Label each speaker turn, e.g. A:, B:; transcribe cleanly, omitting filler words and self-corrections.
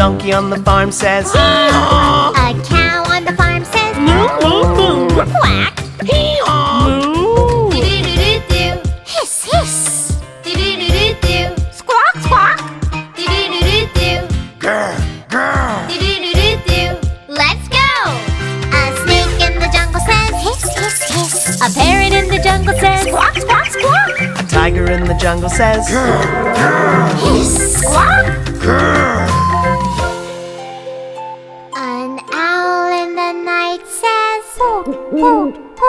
A: donkey on the farm says,
B: A cow on the farm says,
A: moo, moo, moo.
B: quack.
A: Hee-haw. Moo.
B: Do-do-do-do-do. Hiss, hiss. Do-do-do-do-do. Squawk, squawk. Do-do-do-do-do.
A: Grr, grr.
B: Do-do-do-do-do. Let's go. A snake in the jungle says, hiss, hiss, hiss. A parrot in the jungle says, squawk, squawk, squawk.
A: A tiger in the jungle says, grr, grr.
B: Hiss, squawk.
A: Grr.